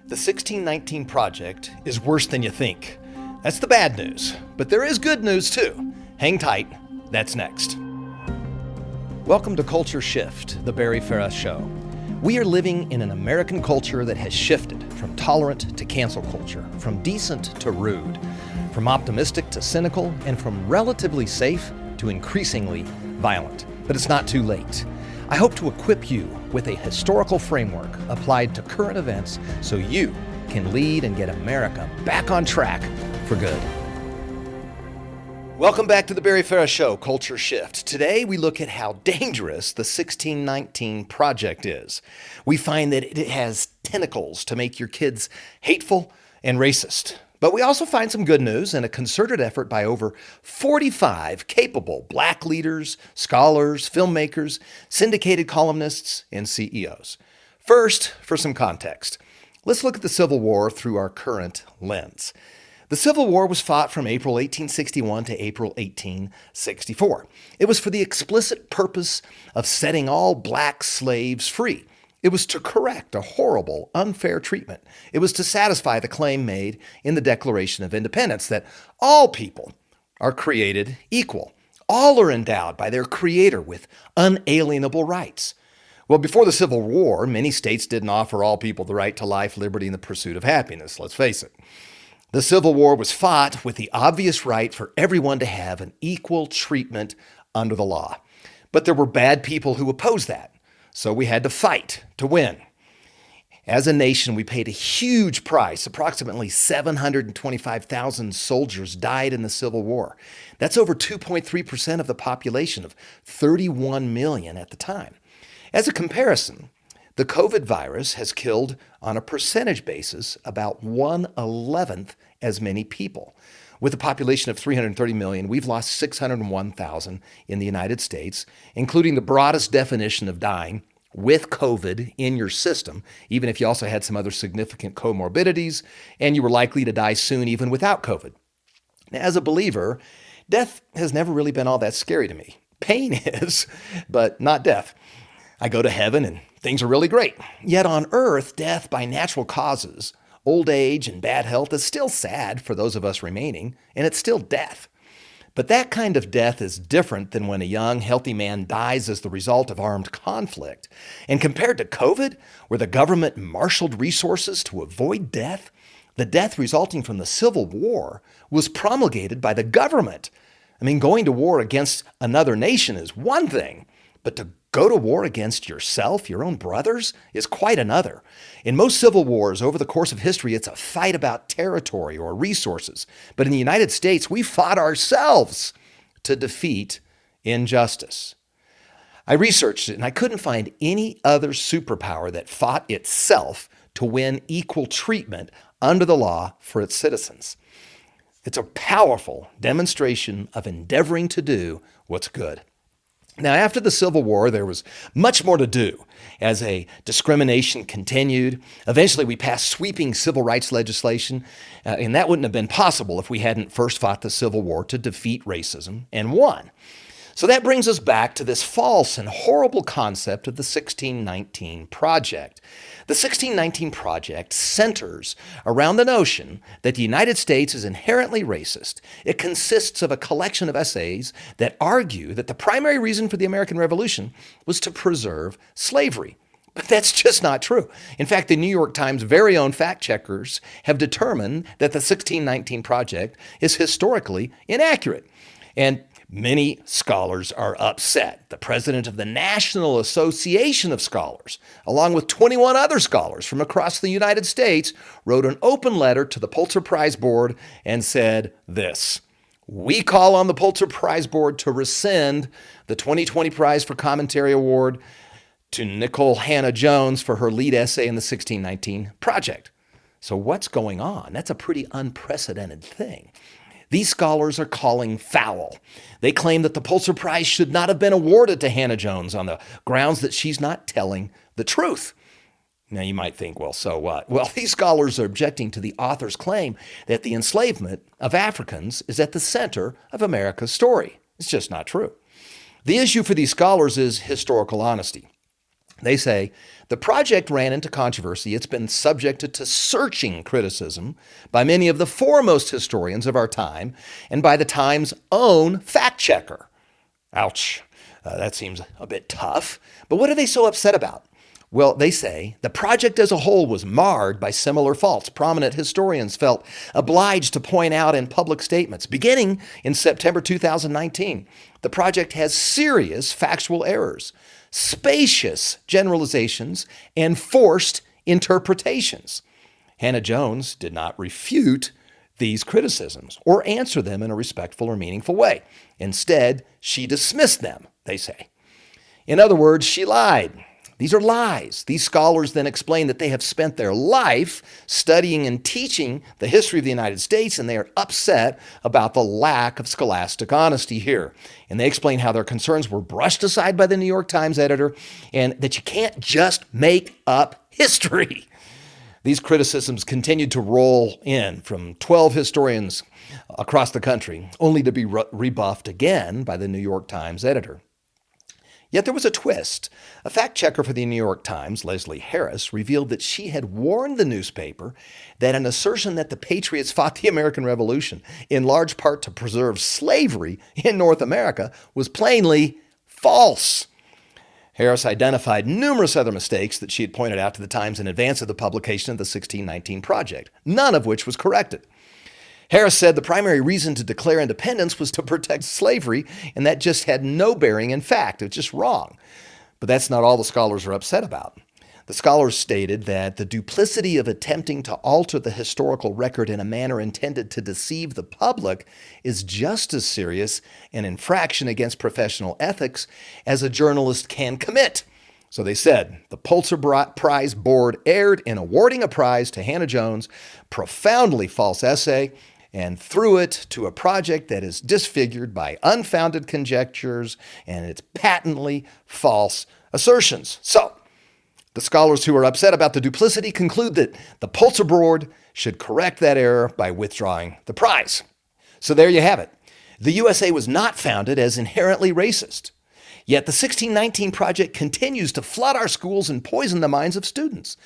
The 1619 Project is worse than you think. That's the bad news, but there is good news too. Hang tight, that's next. Welcome to Culture Shift, the Barry Farah Show. We are living in an American culture that has shifted from tolerant to cancel culture, from decent to rude, from optimistic to cynical, and from relatively safe to increasingly violent. But it's not too late. I hope to equip you with a historical framework applied to current events so you can lead and get America back on track for good. Welcome back to the Barry Farah Show, Culture Shift. Today we look at how dangerous the 1619 Project is. We find that it has tentacles to make your kids hateful and racist. But we also find some good news and a concerted effort by over 45 capable Black leaders, scholars, filmmakers, syndicated columnists, and CEOs. First, for some context, let's look at the Civil War through our current lens. The Civil War was fought from April 1861 to April 1864. It was for the explicit purpose of setting all Black slaves free. It was to correct a horrible, unfair treatment. It was to satisfy the claim made in the Declaration of Independence that all people are created equal. All are endowed by their Creator with unalienable rights. Well, before the Civil War, many states didn't offer all people the right to life, liberty, and the pursuit of happiness, let's face it. The Civil War was fought with the obvious right for everyone to have an equal treatment under the law. But there were bad people who opposed that. So we had to fight to win. As a nation, we paid a huge price. Approximately 725,000 soldiers died in the Civil War. That's over 2.3% of the population of 31 million at the time. As a comparison, the COVID virus has killed, on a percentage basis, about 1/11 as many people. With a population of 330 million, we've lost 601,000 in the United States, including the broadest definition of dying with COVID in your system, even if you also had some other significant comorbidities, and you were likely to die soon even without COVID. Now, as a believer, death has never really been all that scary to me. Pain is, but not death. I go to heaven and things are really great. Yet on earth, death by natural causes, old age and bad health, is still sad for those of us remaining, and it's still death. But that kind of death is different than when a young, healthy man dies as the result of armed conflict. And compared to COVID, where the government marshaled resources to avoid death, the death resulting from the Civil War was promulgated by the government. I mean, going to war against another nation is one thing, but to go to war against yourself, your own brothers, is quite another. In most civil wars over the course of history, it's a fight about territory or resources. But in the United States, we fought ourselves to defeat injustice. I researched it, and I couldn't find any other superpower that fought itself to win equal treatment under the law for its citizens. It's a powerful demonstration of endeavoring to do what's good. Now, after the Civil War, there was much more to do as discrimination continued. Eventually, we passed sweeping civil rights legislation, and that wouldn't have been possible if we hadn't first fought the Civil War to defeat racism and won. So that brings us back to this false and horrible concept of the 1619 Project. The 1619 Project centers around the notion that the United States is inherently racist. It consists of a collection of essays that argue that the primary reason for the American Revolution was to preserve slavery. But that's just not true. In fact, the New York Times' very own fact checkers have determined that the 1619 Project is historically inaccurate. And many scholars are upset. The president of the National Association of Scholars, along with 21 other scholars from across the United States, wrote an open letter to the Pulitzer Prize Board and said this: "We call on the Pulitzer Prize Board to rescind the 2020 Prize for Commentary Award to Nikole Hannah-Jones for her lead essay in the 1619 Project." So what's going on? That's a pretty unprecedented thing. These scholars are calling foul. They claim that the Pulitzer Prize should not have been awarded to Hannah-Jones on the grounds that she's not telling the truth. Now you might think, well, so what? Well, these scholars are objecting to the author's claim that the enslavement of Africans is at the center of America's story. It's just not true. The issue for these scholars is historical honesty. They say the project ran into controversy. It's been subjected to searching criticism by many of the foremost historians of our time and by the Times' own fact checker. Ouch. That seems a bit tough. But what are they so upset about? Well, they say the project as a whole was marred by similar faults. Prominent historians felt obliged to point out in public statements. Beginning in September 2019, the project has serious factual errors, spacious generalizations, and forced interpretations. Hannah-Jones did not refute these criticisms or answer them in a respectful or meaningful way. Instead, she dismissed them, they say. In other words, she lied. These are lies. These scholars then explain that they have spent their life studying and teaching the history of the United States, and they are upset about the lack of scholastic honesty here. And they explain how their concerns were brushed aside by the New York Times editor, and that you can't just make up history. These criticisms continued to roll in from 12 historians across the country, only to be rebuffed again by the New York Times editor. Yet there was a twist. A fact checker for the New York Times, Leslie Harris, revealed that she had warned the newspaper that an assertion that the Patriots fought the American Revolution in large part to preserve slavery in North America was plainly false. Harris identified numerous other mistakes that she had pointed out to the Times in advance of the publication of the 1619 Project, none of which was corrected. Harris said the primary reason to declare independence was to protect slavery, and that just had no bearing in fact. It's just wrong. But that's not all the scholars are upset about. The scholars stated that the duplicity of attempting to alter the historical record in a manner intended to deceive the public is just as serious an infraction against professional ethics as a journalist can commit. So they said the Pulitzer Prize Board erred in awarding a prize to Hannah-Jones' profoundly false essay and threw it to a project that is disfigured by unfounded conjectures and its patently false assertions. So, the scholars who are upset about the duplicity conclude that the Pulitzer Board should correct that error by withdrawing the prize. So there you have it. The USA was not founded as inherently racist. Yet the 1619 Project continues to flood our schools and poison the minds of students.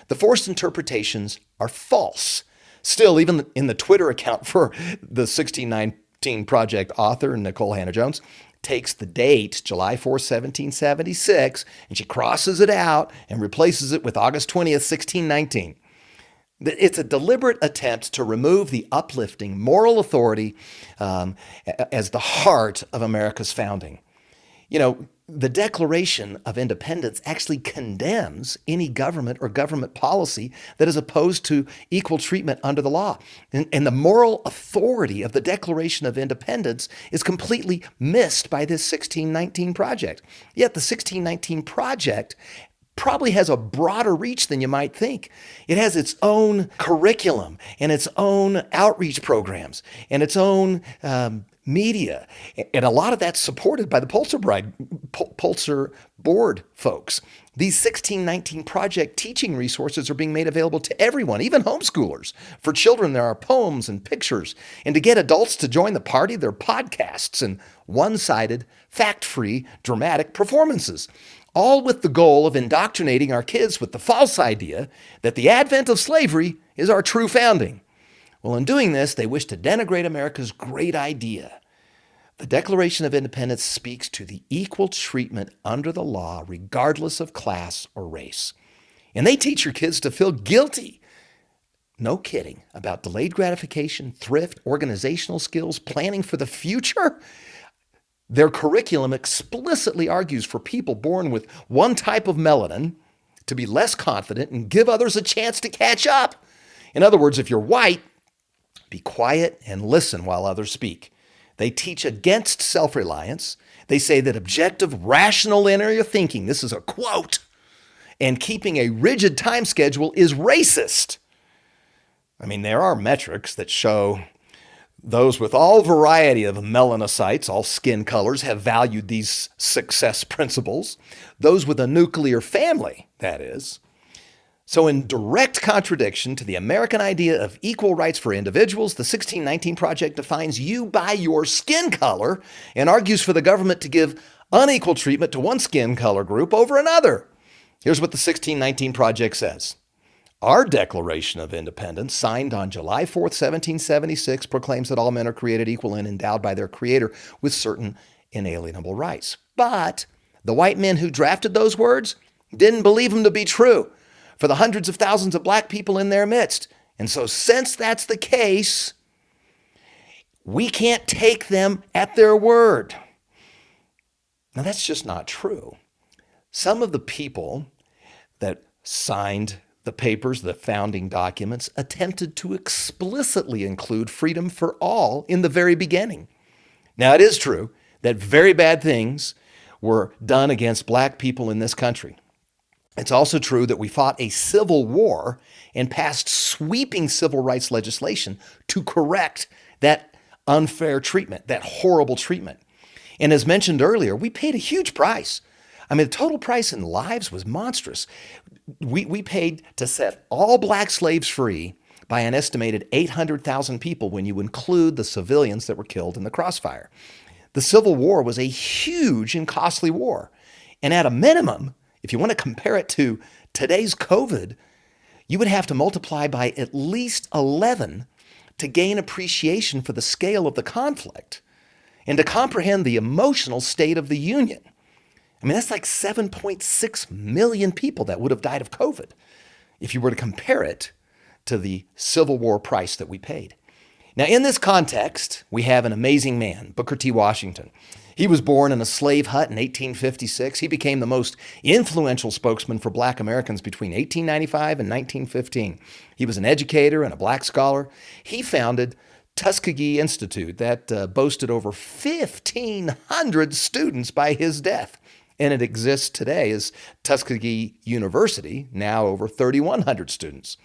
The forced interpretations are false. Still, even in the Twitter account for the 1619 Project author, Nicole Hannah-Jones, takes the date, July 4, 1776, and she crosses it out and replaces it with August 20th, 1619. It's a deliberate attempt to remove the uplifting moral authority as the heart of America's founding. You know, the Declaration of Independence actually condemns any government or government policy that is opposed to equal treatment under the law. And the moral authority of the Declaration of Independence is completely missed by this 1619 Project. Yet the 1619 Project probably has a broader reach than you might think. It has its own curriculum and its own outreach programs and its own media. And a lot of that's supported by the Pulitzer Board folks. These 1619 Project teaching resources are being made available to everyone, even homeschoolers. For children, there are poems and pictures. And to get adults to join the party, there are podcasts and one-sided, fact-free, dramatic performances, all with the goal of indoctrinating our kids with the false idea that the advent of slavery is our true founding. Well, in doing this, they wish to denigrate America's great idea. The Declaration of Independence speaks to the equal treatment under the law, regardless of class or race. And they teach your kids to feel guilty, no kidding, about delayed gratification, thrift, organizational skills, planning for the future. Their curriculum explicitly argues for people born with one type of melanin to be less confident and give others a chance to catch up. In other words, if you're white, be quiet and listen while others speak. They teach against self-reliance. They say that objective, rational linear thinking, this is a quote, and keeping a rigid time schedule is racist. I mean, there are metrics that show those with all variety of melanocytes, all skin colors, have valued these success principles. Those with a nuclear family, that is. So in direct contradiction to the American idea of equal rights for individuals, the 1619 Project defines you by your skin color and argues for the government to give unequal treatment to one skin color group over another. Here's what the 1619 Project says. Our Declaration of Independence, signed on July 4th, 1776, proclaims that all men are created equal and endowed by their Creator with certain inalienable rights. But the white men who drafted those words didn't believe them to be true for the hundreds of thousands of black people in their midst. And so since that's the case, we can't take them at their word. Now, that's just not true. Some of the people that signed the papers, the founding documents, attempted to explicitly include freedom for all in the very beginning. Now, it is true that very bad things were done against black people in this country. It's also true that we fought a civil war and passed sweeping civil rights legislation to correct that unfair treatment, that horrible treatment. And as mentioned earlier, we paid a huge price. I mean, the total price in lives was monstrous. We paid to set all black slaves free by an estimated 800,000 people when you include the civilians that were killed in the crossfire. The Civil War was a huge and costly war. And at a minimum, if you want to compare it to today's COVID, you would have to multiply by at least 11 to gain appreciation for the scale of the conflict and to comprehend the emotional state of the Union. I mean, that's like 7.6 million people that would have died of COVID if you were to compare it to the Civil War price that we paid. Now, in this context, we have an amazing man, Booker T. Washington. He was born in a slave hut in 1856. He became the most influential spokesman for black Americans between 1895 and 1915. He was an educator and a black scholar. He founded Tuskegee Institute that boasted over 1,500 students by his death. And it exists today as Tuskegee University, now over 3,100 students.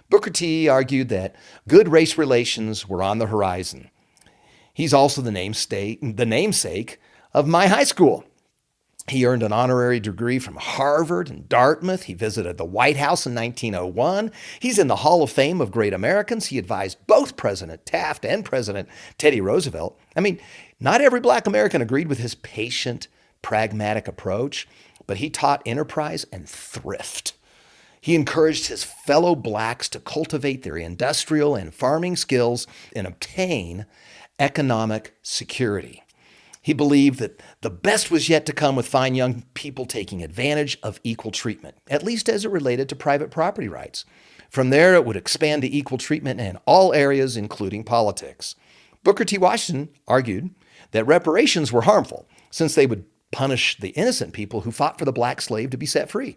Booker T argued that good race relations were on the horizon. He's also the namesake of my high school. He earned an honorary degree from Harvard and Dartmouth. He visited the White House in 1901. He's in the Hall of Fame of Great Americans. He advised both President Taft and President Teddy Roosevelt. I mean, not every black American agreed with his patient, pragmatic approach, but he taught enterprise and thrift. He encouraged his fellow blacks to cultivate their industrial and farming skills and obtain economic security. He believed that the best was yet to come with fine young people taking advantage of equal treatment, at least as it related to private property rights. From there, it would expand to equal treatment in all areas, including politics. Booker T. Washington argued that reparations were harmful, since they would punish the innocent people who fought for the black slave to be set free.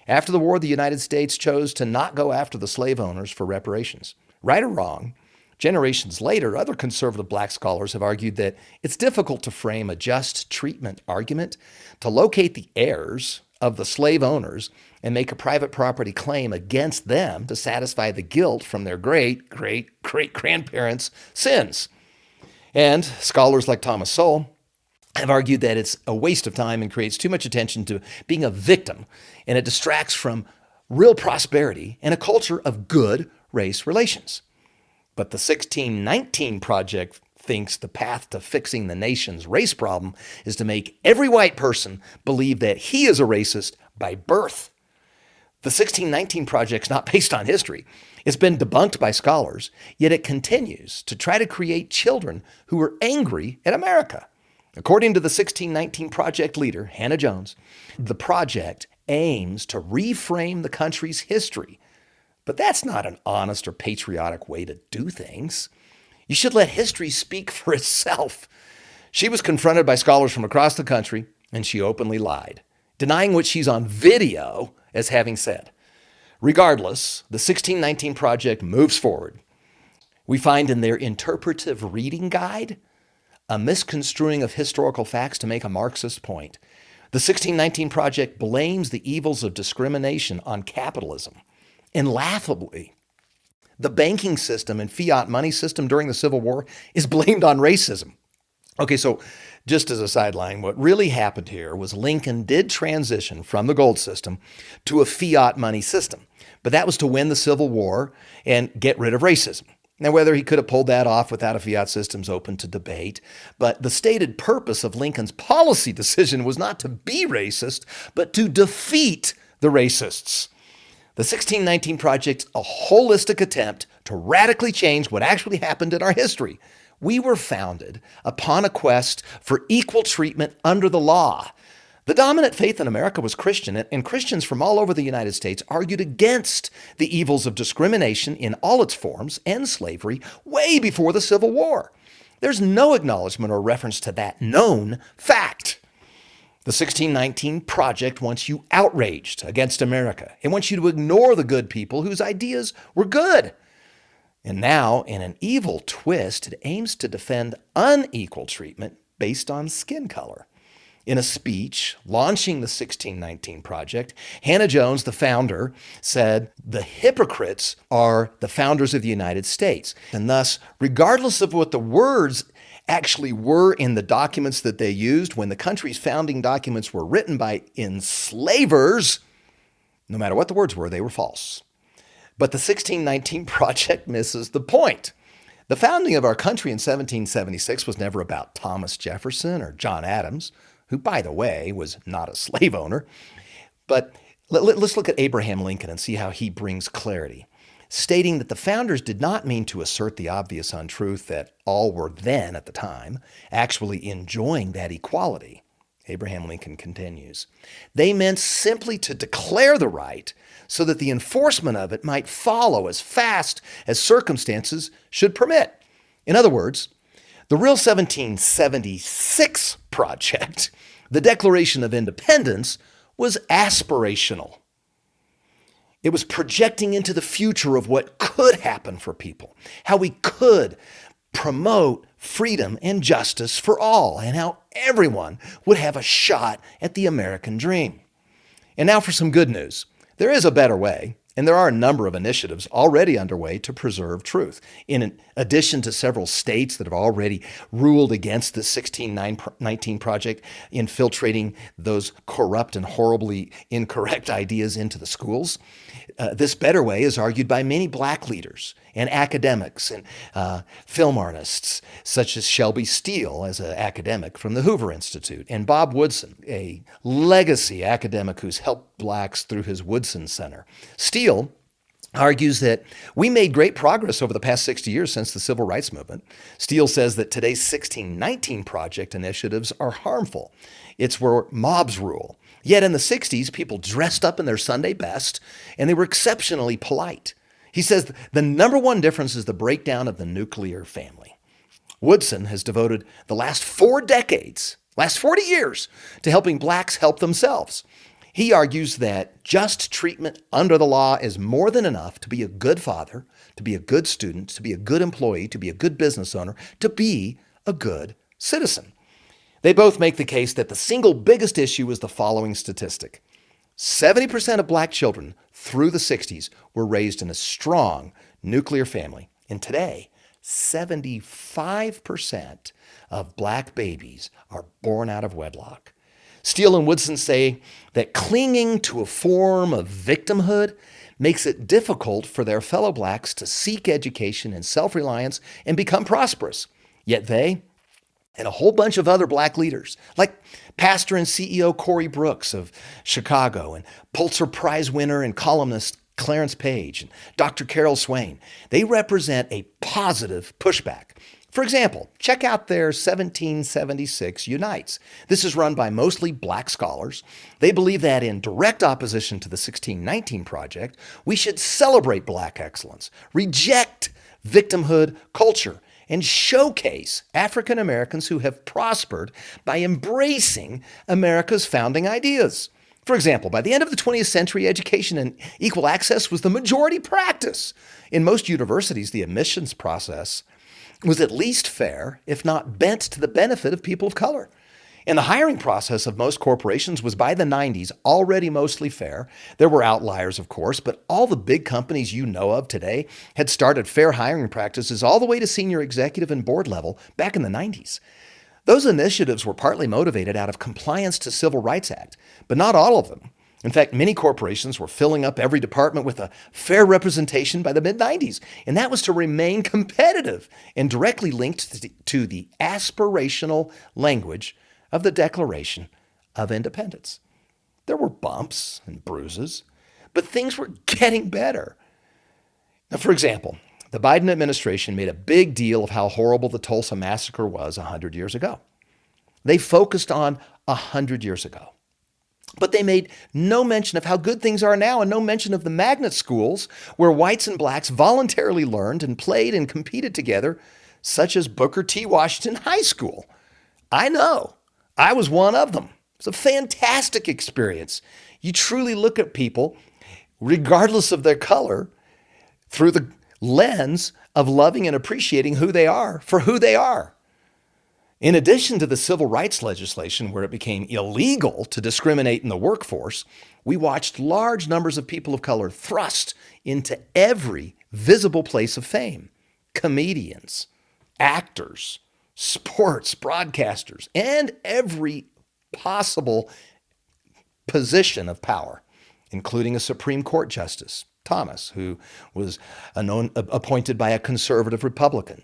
After the war, the United States chose to not go after the slave owners for reparations. Right or wrong, generations later, other conservative black scholars have argued that it's difficult to frame a just treatment argument to locate the heirs of the slave owners and make a private property claim against them to satisfy the guilt from their great-great-great-grandparents' sins. And scholars like Thomas Sowell have argued that it's a waste of time and creates too much attention to being a victim, and it distracts from real prosperity and a culture of good race relations. But the 1619 Project thinks the path to fixing the nation's race problem is to make every white person believe that he is a racist by birth. The 1619 Project's not based on history. It's been debunked by scholars, yet it continues to try to create children who are angry at America. According to the 1619 Project leader, Hannah Jones, the project aims to reframe the country's history. But that's not an honest or patriotic way to do things. You should let history speak for itself. She was confronted by scholars from across the country, and she openly lied, denying what she's on video as having said. Regardless, the 1619 Project moves forward. We find in their interpretive reading guide a misconstruing of historical facts to make a Marxist point. The 1619 Project blames the evils of discrimination on capitalism. And laughably, the banking system and fiat money system during the Civil War is blamed on racism. Okay, so just as a sideline, what really happened here was Lincoln did transition from the gold system to a fiat money system. But that was to win the Civil War and get rid of racism. Now, whether he could have pulled that off without a fiat system is open to debate, but the stated purpose of Lincoln's policy decision was not to be racist, but to defeat the racists. The 1619 Project's a holistic attempt to radically change what actually happened in our history. We were founded upon a quest for equal treatment under the law. The dominant faith in America was Christian, and Christians from all over the United States argued against the evils of discrimination in all its forms and slavery way before the Civil War. There's no acknowledgement or reference to that known fact. The 1619 Project wants you outraged against America. It wants you to ignore the good people whose ideas were good. And now, in an evil twist, it aims to defend unequal treatment based on skin color. In a speech launching the 1619 Project, Hannah Jones, the founder, said, "The hypocrites are the founders of the United States." And thus, regardless of what the words actually were in the documents that they used, when the country's founding documents were written by enslavers, no matter what the words were, they were false. But the 1619 Project misses the point. The founding of our country in 1776 was never about Thomas Jefferson or John Adams, who, by the way, was not a slave owner. But let's look at Abraham Lincoln and see how he brings clarity, stating that the founders did not mean to assert the obvious untruth that all were then, at the time, actually enjoying that equality. Abraham Lincoln continues, "They meant simply to declare the right so that the enforcement of it might follow as fast as circumstances should permit." In other words, the real 1776 Project, the Declaration of Independence, was aspirational. It was projecting into the future of what could happen for people, how we could promote freedom and justice for all, and how everyone would have a shot at the American dream. And now for some good news. There is a better way, and there are a number of initiatives already underway to preserve truth. In addition to several states that have already ruled against the 1619 Project, infiltrating those corrupt and horribly incorrect ideas into the schools, this better way is argued by many black leaders and academics and film artists, such as Shelby Steele, as an academic from the Hoover Institute, and Bob Woodson, a legacy academic who's helped blacks through his Woodson Center. Steele argues that we made great progress over the past 60 years since the Civil Rights Movement. Steele says that today's 1619 Project initiatives are harmful. It's where mobs rule. Yet in the 60s, people dressed up in their Sunday best, and they were exceptionally polite. He says the number one difference is the breakdown of the nuclear family. Woodson has devoted the last 4 decades, last 40 years, to helping blacks help themselves. He argues that just treatment under the law is more than enough to be a good father, to be a good student, to be a good employee, to be a good business owner, to be a good citizen. They both make the case that the single biggest issue is the following statistic. 70% of black children through the 60s were raised in a strong nuclear family. And today, 75% of black babies are born out of wedlock. Steele and Woodson say that clinging to a form of victimhood makes it difficult for their fellow blacks to seek education and self-reliance and become prosperous. Yet they, and a whole bunch of other black leaders, like pastor and CEO Corey Brooks of Chicago, and Pulitzer Prize winner and columnist Clarence Page, and Dr. Carol Swain, they represent a positive pushback. For example, check out their 1776 Unites. This is run by mostly black scholars. They believe that in direct opposition to the 1619 Project, we should celebrate black excellence, reject victimhood culture, and showcase African Americans who have prospered by embracing America's founding ideas. For example, by the end of the 20th century, education and equal access was the majority practice. In most universities, the admissions process was at least fair, if not bent to the benefit of people of color. And the hiring process of most corporations was by the 90s already mostly fair. There were outliers, of course, but all the big companies you know of today had started fair hiring practices all the way to senior executive and board level back in the 90s. Those initiatives were partly motivated out of compliance to Civil Rights Act, but not all of them. In fact, many corporations were filling up every department with a fair representation by the mid-90s, and that was to remain competitive and directly linked to the aspirational language of the Declaration of Independence. There were bumps and bruises, but things were getting better. Now, for example, the Biden administration made a big deal of how horrible the Tulsa massacre was 100 years ago. They focused on 100 years ago. But they made no mention of how good things are now and no mention of the magnet schools where whites and blacks voluntarily learned and played and competed together, such as Booker T. Washington High School. I know. I was one of them. It's a fantastic experience. You truly look at people, regardless of their color, through the lens of loving and appreciating who they are for who they are. In addition to the civil rights legislation where it became illegal to discriminate in the workforce, we watched large numbers of people of color thrust into every visible place of fame. Comedians, actors, sports broadcasters, and every possible position of power, including a Supreme Court Justice, Thomas, who was appointed by a conservative Republican.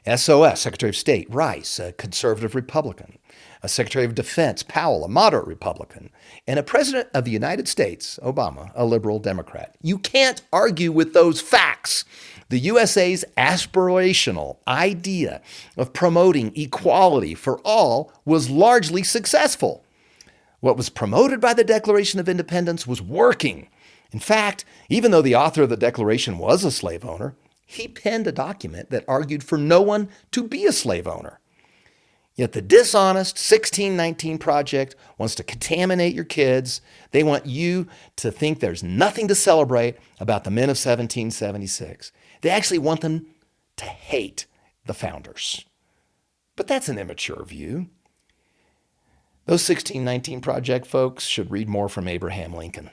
SOS, Secretary of State, Rice, a conservative Republican. A Secretary of Defense, Powell, a moderate Republican. And a President of the United States, Obama, a liberal Democrat. You can't argue with those facts. The USA's aspirational idea of promoting equality for all was largely successful. What was promoted by the Declaration of Independence was working. In fact, even though the author of the Declaration was a slave owner, he penned a document that argued for no one to be a slave owner. Yet the dishonest 1619 Project wants to contaminate your kids. They want you to think there's nothing to celebrate about the men of 1776. They actually want them to hate the founders. But that's an immature view. Those 1619 Project folks should read more from Abraham Lincoln.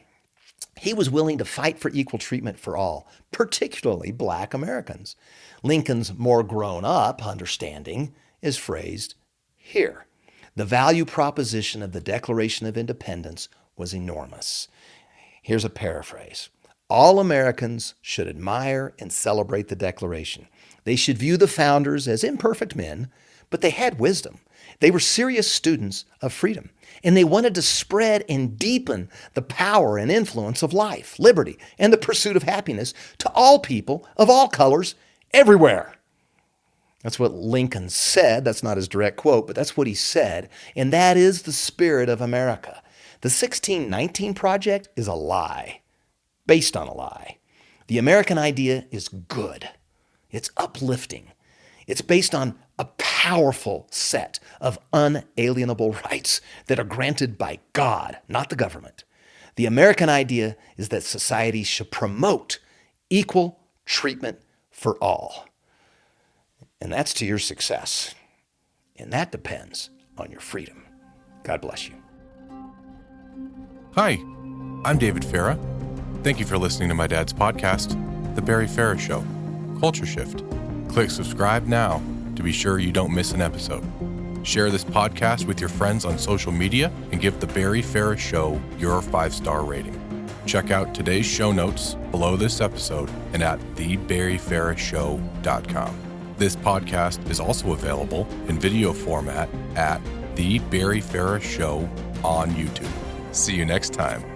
He was willing to fight for equal treatment for all, particularly Black Americans. Lincoln's more grown-up understanding is phrased here. The value proposition of the Declaration of Independence was enormous. Here's a paraphrase. All Americans should admire and celebrate the Declaration. They should view the founders as imperfect men, but they had wisdom. They were serious students of freedom, and they wanted to spread and deepen the power and influence of life, liberty, and the pursuit of happiness to all people of all colors everywhere. That's what Lincoln said. That's not his direct quote, but that's what he said, and that is the spirit of America. The 1619 Project is a lie, based on a lie. The American idea is good. It's uplifting. It's based on a powerful set of unalienable rights that are granted by God, not the government. The American idea is that society should promote equal treatment for all. And that's to your success. And that depends on your freedom. God bless you. Hi, I'm David Farah. Thank you for listening to my dad's podcast, The Barry Farah Show, Culture Shift. Click subscribe now to be sure you don't miss an episode. Share this podcast with your friends on social media and give The Barry Farah Show your 5-star rating. Check out today's show notes below this episode and at thebarryfarahshow.com. This podcast is also available in video format at The Barry Farah Show on YouTube. See you next time.